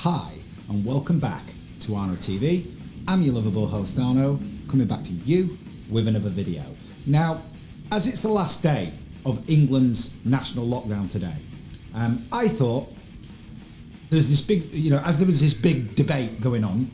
Hi and welcome back to Arno TV. I'm your lovable host Arno, coming back to you with another video. Now, as it's the last day of England's national lockdown today, I thought there's this big, as there was this big debate going on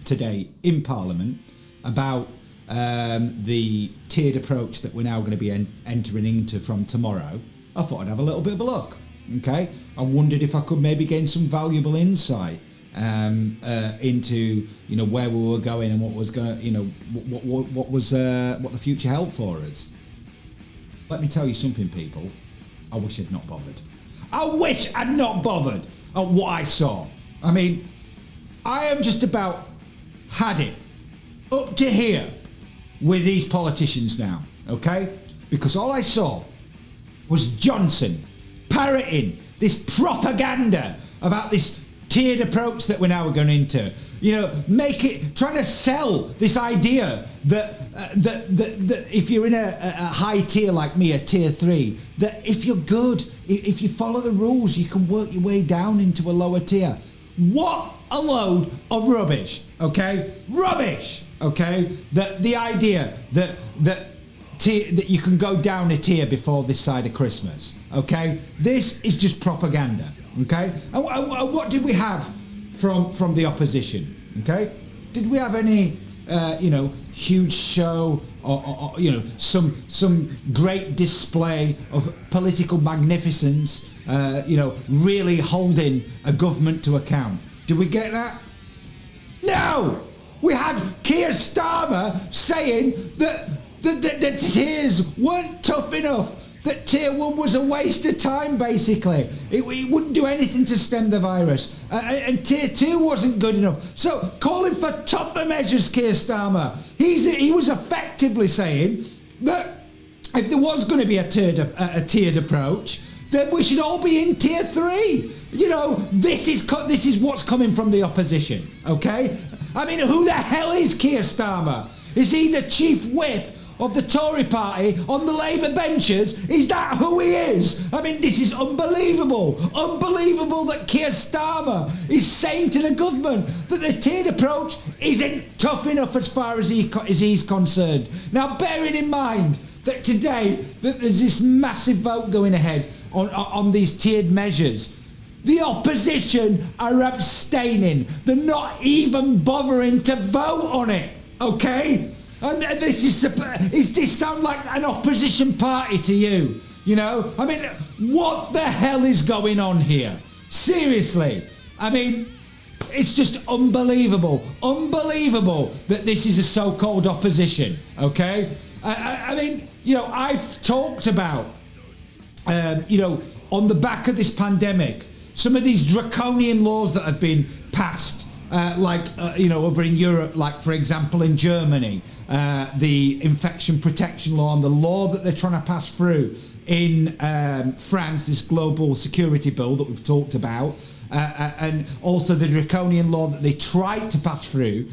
today in Parliament about the tiered approach that we're now going to be entering into from tomorrow, I thought I'd have a little bit of a look. Okay, I wondered if I could maybe gain some valuable insight into where we were going and what was going, what the future held for us. Let me tell you something, people. I wish I'd not bothered. I wish I'd not bothered at what I saw. I mean, I am just about had it up to here with these politicians now, okay? Because all I saw was Johnson parroting this propaganda about this tiered approach that we're now going into. Trying to sell this idea that if you're in a high tier like me, a tier 3, that if you're good, if you follow the rules, you can work your way down into a lower tier. What a load of rubbish, okay? Rubbish, okay? The idea that you can go down a tier before this side of Christmas, okay? This is just propaganda, okay? And what did we have from the opposition, okay? Did we have any, huge show or some great display of political magnificence, really holding a government to account? Did we get that? No! We had Keir Starmer saying that the tiers weren't tough enough, that tier 1 was a waste of time, basically. It wouldn't do anything to stem the virus. And tier 2 wasn't good enough. So calling for tougher measures, Keir Starmer. He was effectively saying that if there was going to be a tiered approach, then we should all be in tier 3. This is what's coming from the opposition, okay? I mean, who the hell is Keir Starmer? Is he the chief whip of the Tory party on the Labour benches? Is that who he is? I mean, this is unbelievable. Unbelievable that Keir Starmer is saying to the government that the tiered approach isn't tough enough as far as he's concerned. Now, bearing in mind that today that there's this massive vote going ahead on these tiered measures, the opposition are abstaining. They're not even bothering to vote on it, okay? And does this sound like an opposition party to you? I mean, what the hell is going on here? Seriously. I mean, it's just unbelievable. Unbelievable that this is a so-called opposition, okay? I mean, I've talked about, on the back of this pandemic, some of these draconian laws that have been passed, over in Europe, like, for example, in Germany, the infection protection law and the law that they're trying to pass through in France, this global security bill that we've talked about, and also the draconian law that they tried to pass through,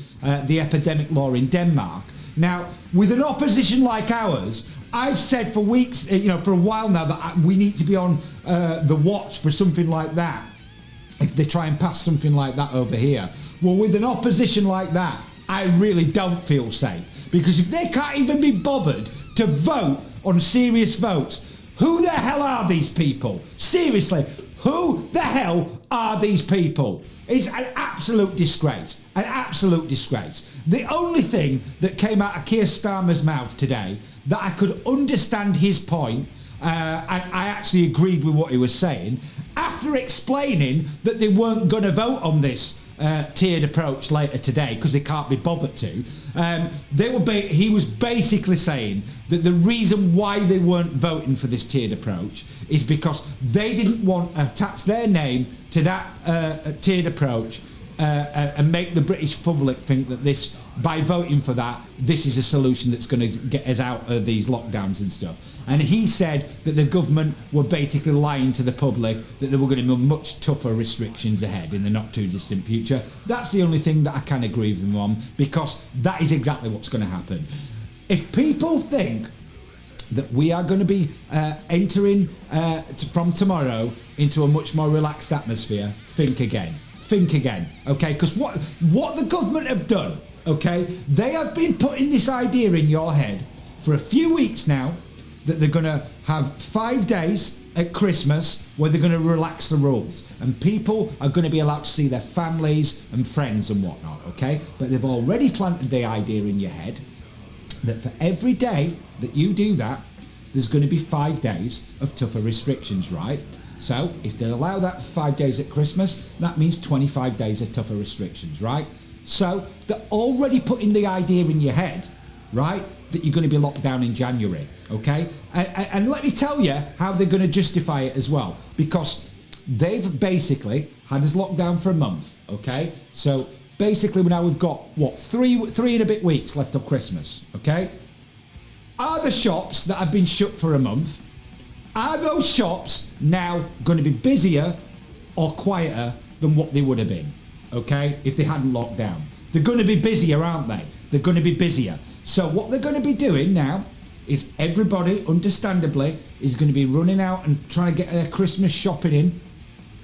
the epidemic law in Denmark. Now, with an opposition like ours, I've said for weeks, for a while now, that we need to be on the watch for something like that if they try and pass something like that over here. Well, with an opposition like that, I really don't feel safe, because if they can't even be bothered to vote on serious votes, who the hell are these people? Seriously, who the hell are these people? It's an absolute disgrace. An absolute disgrace. The only thing that came out of Keir Starmer's mouth today that I could understand his point, and I actually agreed with what he was saying, after explaining that they weren't going to vote on this tiered approach later today because they can't be bothered to, he was basically saying that the reason why they weren't voting for this tiered approach is because they didn't want to attach their name to that tiered approach and make the British public think that this, by voting for that, this is a solution that's going to get us out of these lockdowns and stuff. And he said that the government were basically lying to the public, that there were going to be much tougher restrictions ahead in the not too distant future. That's the only thing that I can agree with him on, because that is exactly what's going to happen. If people think that we are going to be entering from tomorrow into a much more relaxed atmosphere, think again. think again, okay? Because what the government have done, okay, they have been putting this idea in your head for a few weeks now that they're going to have 5 days at Christmas where they're going to relax the rules and people are going to be allowed to see their families and friends and whatnot, okay? But they've already planted the idea in your head that for every day that you do that, there's going to be 5 days of tougher restrictions, right? So if they allow that 5 days at Christmas, that means 25 days of tougher restrictions, right? So they're already putting the idea in your head, right, that you're going to be locked down in January, okay? And let me tell you how they're going to justify it as well, because they've basically had us locked down for a month, okay? So basically now we've got, what, three and a bit weeks left of Christmas, okay? Are the shops that have been shut for a month, are those shops now going to be busier or quieter than what they would have been, okay, if they hadn't locked down? They're going to be busier, aren't they? They're going to be busier. So what they're going to be doing now is everybody, understandably, is going to be running out and trying to get their Christmas shopping in,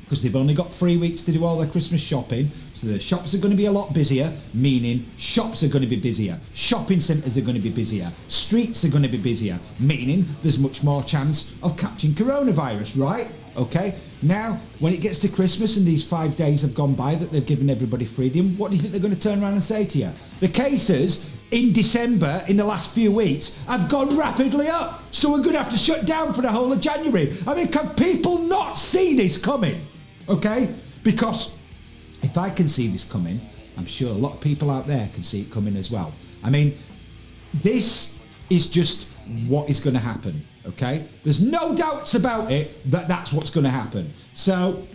because they've only got 3 weeks to do all their Christmas shopping. So the shops are going to be a lot busier, meaning shops are going to be busier, shopping centres are going to be busier, streets are going to be busier, meaning there's much more chance of catching coronavirus, right? Okay, now when it gets to Christmas and these 5 days have gone by that they've given everybody freedom, what do you think they're going to turn around and say to you? The cases in December, in the last few weeks, have gone rapidly up, so we're going to have to shut down for the whole of January. I mean, can people not see this coming? Okay, because if I can see this coming, I'm sure a lot of people out there can see it coming as well. I mean, this is just what is going to happen, okay? There's no doubts about it that that's what's going to happen. So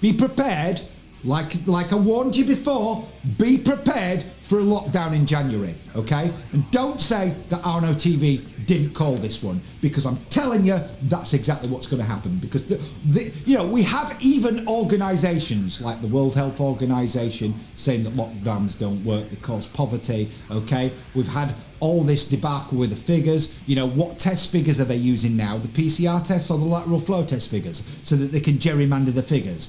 be prepared, like I warned you before, be prepared for a lockdown in January, okay? And don't say that Arno TV didn't call this one, because I'm telling you that's exactly what's going to happen. Because we have even organisations like the World Health Organization saying that lockdowns don't work, they cause poverty, okay? We've had all this debacle with the figures. You know, what test figures are they using now? The PCR tests or the lateral flow test figures, so that they can gerrymander the figures,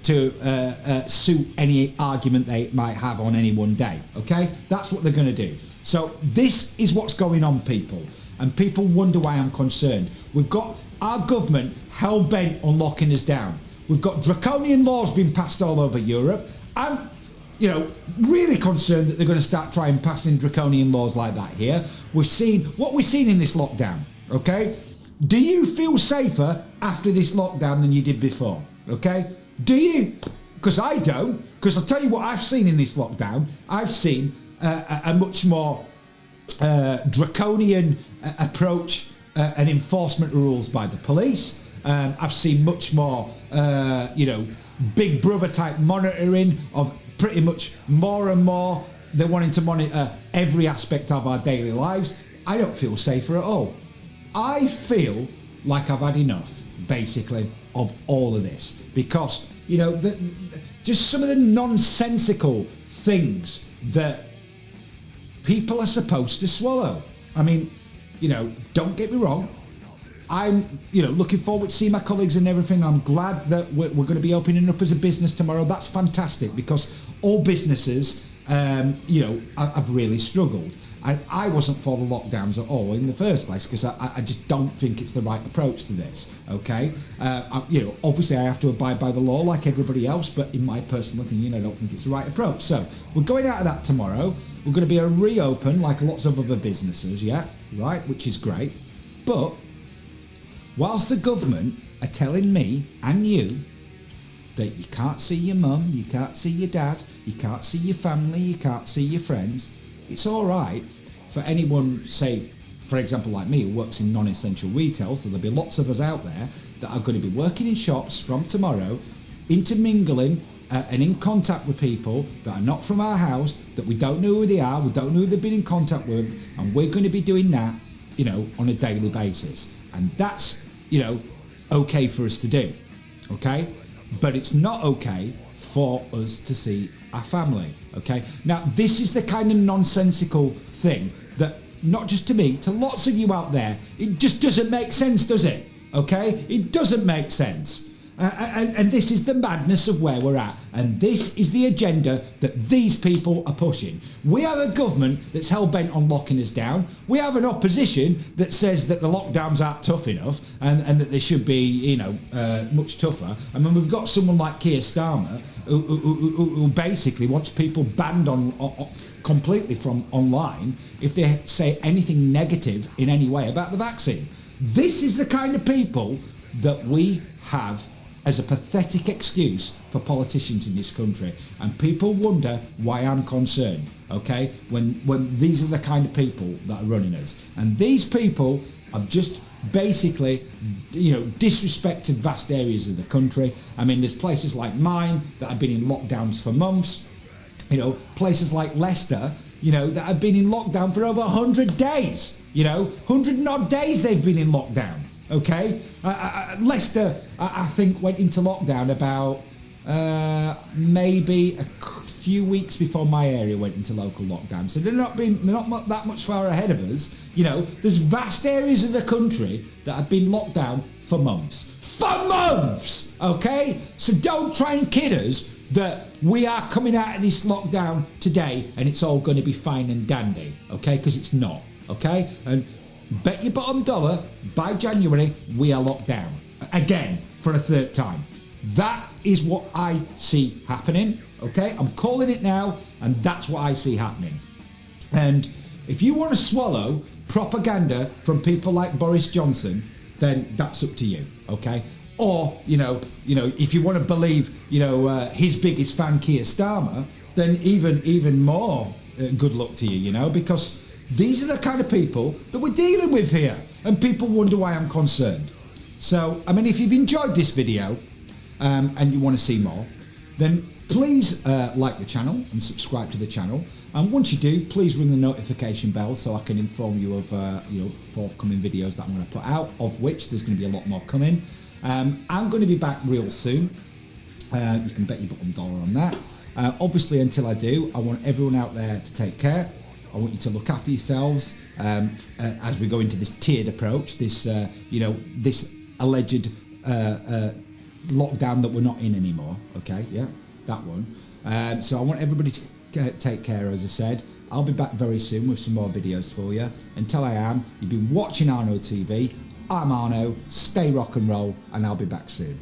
to suit any argument they might have on any one day, okay? That's what they're going to do. So this is what's going on, people, and people wonder why I'm concerned. We've got our government hell-bent on locking us down. We've got draconian laws being passed all over Europe. I'm, really concerned that they're going to start trying passing draconian laws like that here. We've seen what we've seen in this lockdown, okay? Do you feel safer after this lockdown than you did before, okay? Do you? Because I don't. Because I'll tell you what I've seen in this lockdown. I've seen a much more draconian approach and enforcement rules by the police. I've seen much more, Big Brother type monitoring of pretty much more and more. They're wanting to monitor every aspect of our daily lives. I don't feel safer at all. I feel like I've had enough, basically, of all of this, because just some of the nonsensical things that people are supposed to swallow. I mean, don't get me wrong. I'm, looking forward to seeing my colleagues and everything. I'm glad that we're going to be opening up as a business tomorrow. That's fantastic, because all businesses, have really struggled. And I wasn't for the lockdowns at all in the first place, because I just don't think it's the right approach to this, okay? Obviously I have to abide by the law like everybody else, but in my personal opinion, I don't think it's the right approach. So we're going out of that tomorrow. We're going to be a reopen like lots of other businesses, yeah, right, which is great. But whilst the government are telling me and you that you can't see your mum, you can't see your dad, you can't see your family, you can't see your friends, it's all right for anyone, say, for example, like me, who works in non-essential retail, so there'll be lots of us out there that are going to be working in shops from tomorrow, intermingling and in contact with people that are not from our house, that we don't know who they are, we don't know who they've been in contact with, and we're going to be doing that, on a daily basis. And that's, okay for us to do, okay? But it's not okay for us to see our family, okay? Now, this is the kind of nonsensical thing that, not just to me, to lots of you out there, it just doesn't make sense, does it? Okay? It doesn't make sense. And this is the madness of where we're at. And this is the agenda that these people are pushing. We have a government that's hell-bent on locking us down. We have an opposition that says that the lockdowns aren't tough enough and that they should be, you know, much tougher. I mean, we've got someone like Keir Starmer who basically wants people banned completely from online if they say anything negative in any way about the vaccine. This is the kind of people that we have as a pathetic excuse for politicians in this country, and people wonder why I'm concerned, okay, when these are the kind of people that are running us. And these people have just basically, you know, disrespected vast areas of the country. I mean, there's places like mine that have been in lockdowns for months, you know, places like Leicester, you know, that have been in lockdown for over 100 days, you know, 100 and odd days they've been in lockdown. Okay, Leicester, I think, went into lockdown about maybe a few weeks before my area went into local lockdown. So they're not that much far ahead of us. You know, there's vast areas of the country that have been locked down for months. For months, okay? So don't try and kid us that we are coming out of this lockdown today and it's all going to be fine and dandy, okay? Because it's not, okay? And bet your bottom dollar, by January, we are locked down. Again, for a third time. That is what I see happening, okay? I'm calling it now, and that's what I see happening. And if you want to swallow propaganda from people like Boris Johnson, then that's up to you, okay? Or, you know, if you want to believe, his biggest fan, Keir Starmer, then even more good luck to you, you know, because these are the kind of people that we're dealing with here, and people wonder why I'm concerned. So, I mean, if you've enjoyed this video and you want to see more, then please like the channel and subscribe to the channel. And once you do, please ring the notification bell so I can inform you of forthcoming videos that I'm going to put out, of which there's going to be a lot more coming. I'm going to be back real soon. You can bet your bottom dollar on that. Obviously, until I do, I want everyone out there to take care. I want you to look after yourselves as we go into this tiered approach, this this alleged lockdown that we're not in anymore. Okay, yeah, that one. So I want everybody to take care, as I said. I'll be back very soon with some more videos for you. Until I am, you've been watching Arno TV. I'm Arno. Stay rock and roll, and I'll be back soon.